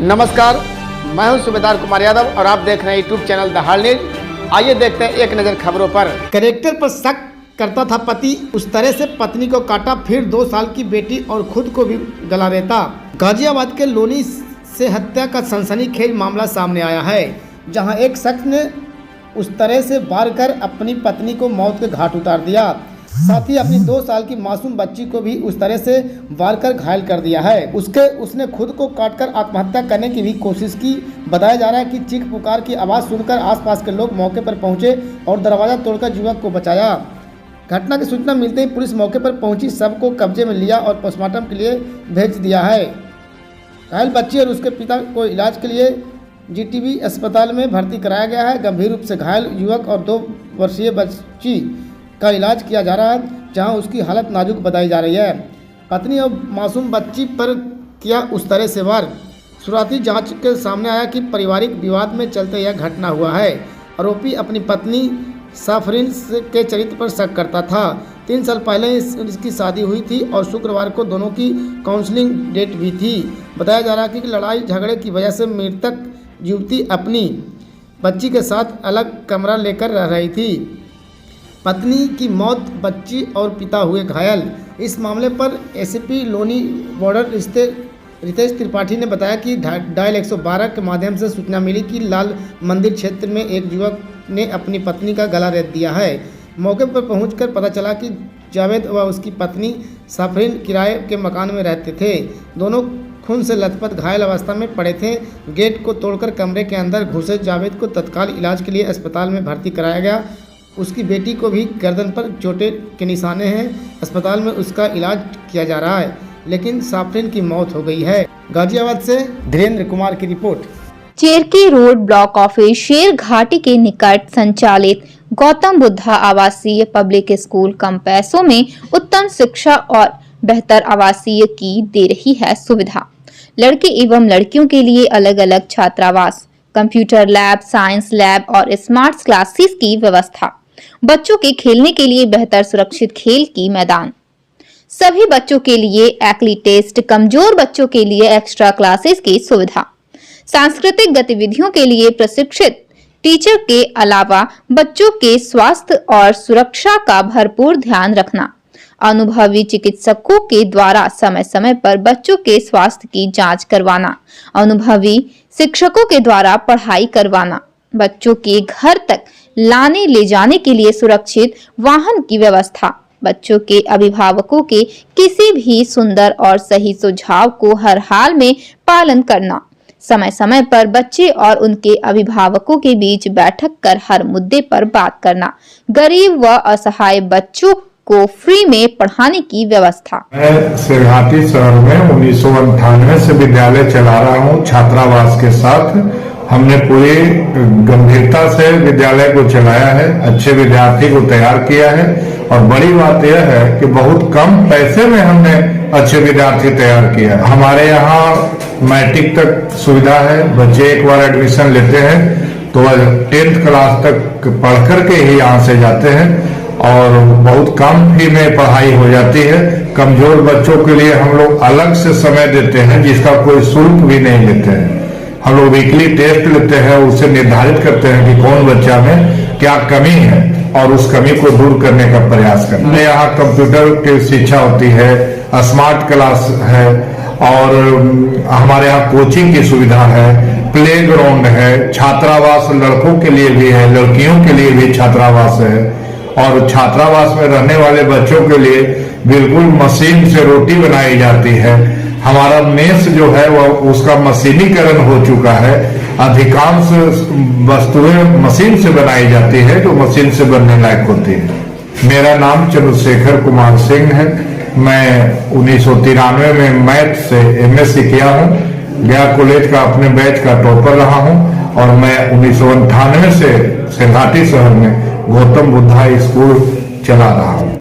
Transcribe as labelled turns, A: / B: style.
A: नमस्कार, मैं हूं सूबेदार कुमार यादव और आप देख रहे हैं YouTube channel the hall news. आइए देखते हैं एक नज़र खबरों पर। कैरेक्टर पर शक करता था पति, उस तरह से पत्नी को काटा, फिर 2 साल की बेटी और खुद को भी गला देता। गाजियाबाद के लोनी से हत्या का सनसनीखेज मामला सामने आया है, जहां एक शख्स ने उस तरह से वार कर अपनी पत्नी को मौत के घाट उतार दिया, साथ ही अपनी 2 साल की मासूम बच्ची को भी उस तरह से वार कर घायल कर दिया है। उसने खुद को काटकर आत्महत्या करने की भी कोशिश की। बताया जा रहा है कि चीख पुकार की आवाज़ सुनकर आसपास के लोग मौके पर पहुंचे और दरवाज़ा तोड़कर युवक को बचाया। घटना की सूचना मिलते ही पुलिस मौके पर पहुंची, शव को कब्जे में लिया और पोस्टमार्टम के लिए भेज दिया है। घायल बच्ची और उसके पिता को इलाज के लिए जीटीबी अस्पताल में भर्ती कराया गया है। गंभीर रूप से घायल युवक और 2 वर्षीय बच्ची का इलाज किया जा रहा है, जहां उसकी हालत नाजुक बताई जा रही है। पत्नी और मासूम बच्ची पर किया उस तरह से वार। शुरुआती जांच के सामने आया कि पारिवारिक विवाद में चलते यह घटना हुआ है। आरोपी अपनी पत्नी साफरीन के चरित्र पर शक करता था। 3 साल पहले इसकी शादी हुई थी और शुक्रवार को दोनों की काउंसलिंग डेट भी थी। बताया जा रहा है कि लड़ाई झगड़े की वजह से मृतक युवती अपनी बच्ची के साथ अलग कमरा लेकर रह रही थी। पत्नी की मौत, बच्ची और पिता हुए घायल। इस मामले पर एसपी लोनी बॉर्डर रितेश त्रिपाठी ने बताया कि डायल 112 के माध्यम से सूचना मिली कि लाल मंदिर क्षेत्र में एक युवक ने अपनी पत्नी का गला रेत दिया है। मौके पर पहुंचकर पता चला कि जावेद व उसकी पत्नी साफरीन किराए के मकान में रहते थे। दोनों खून से लथपथ घायल अवस्था में पड़े थे। गेट को तोड़कर कमरे के अंदर घुसे जावेद को तत्काल इलाज के लिए अस्पताल में भर्ती कराया गया। उसकी बेटी को भी गर्दन पर चोटें के निशाने हैं। अस्पताल में उसका इलाज किया जा रहा है, लेकिन साफरीन की मौत हो गई है। गाजियाबाद से धीरेन्द्र कुमार की report.
B: Cherki road block office शेर घाटी के निकट संचालित गौतम बुद्धा आवासीय पब्लिक स्कूल कम पैसों में उत्तम शिक्षा और बेहतर आवासीय की दे रही है सुविधा। लड़के एवं लड़कियों के लिए अलग अलग छात्रावास, कंप्यूटर लैब, साइंस लैब और स्मार्ट क्लासेस की व्यवस्था। बच्चों के खेलने के लिए बेहतर सुरक्षित खेल की मैदान, सभी बच्चों के लिए एक्ली टेस्ट, कमजोर बच्चों के लिए एक्स्ट्रा क्लासेस की सुविधा, सांस्कृतिक गतिविधियों के लिए प्रशिक्षित टीचर के अलावा बच्चों के स्वास्थ्य और सुरक्षा का भरपूर ध्यान रखना, अनुभवी चिकित्सकों के द्वारा समय समय पर बच्चों के स्वास्थ्य की जांच करवाना, अनुभवी शिक्षकों के द्वारा पढ़ाई करवाना, बच्चों के घर तक लाने ले जाने के लिए सुरक्षित वाहन की व्यवस्था, बच्चों के अभिभावकों के किसी भी सुंदर और सही सुझाव को हर हाल में पालन करना, समय समय पर बच्चे और उनके अभिभावकों के बीच बैठक कर हर मुद्दे पर बात करना, गरीब व असहाय बच्चों को फ्री में पढ़ाने की व्यवस्था।
C: मैं सिरहाटी शहर में 1998 से विद्यालय चला रहा हूँ छात्रावास के साथ। हमने पूरी गंभीरता से विद्यालय को चलाया है, अच्छे विद्यार्थी को तैयार किया है और बड़ी बात यह है कि बहुत कम पैसे में हमने अच्छे विद्यार्थी तैयार किया है। हमारे यहाँ मैट्रिक तक सुविधा है। बच्चे एक बार एडमिशन लेते हैं तो 10th क्लास तक पढ़ करके ही यहाँ से जाते हैं और बहुत कम फी में पढ़ाई हो जाती है। कमजोर बच्चों के लिए हम लोग अलग से समय देते हैं, जिसका कोई शुल्क भी नहीं लेते हैं। हम लोग वीकली टेस्ट लेते हैं, उससे निर्धारित करते हैं कि कौन बच्चा में क्या कमी है और उस कमी को दूर करने का प्रयास करते हैं। यहाँ कंप्यूटर की शिक्षा होती है, स्मार्ट क्लास है और हमारे यहाँ कोचिंग की सुविधा है, प्ले ग्राउंड है, छात्रावास लड़कों के लिए भी है, लड़कियों के लिए भी छात्रावास है और छात्रावास में रहने वाले बच्चों के लिए बिल्कुल मशीन से रोटी बनाई जाती है। हमारा मेस जो है वह उसका मशीनीकरण हो चुका है। अधिकांश वस्तुएं मशीन से बनाई जाती है जो मशीन से बनने लायक होती है। मेरा नाम चंद्रशेखर कुमार सिंह है। मैं 1993 में मैथ से MSc किया हूँ। गया कॉलेज का अपने बैच का टॉपर रहा हूँ और मैं 1998 से सिरहाटी शहर में गौतम बुद्धा स्कूल चला रहा हूँ।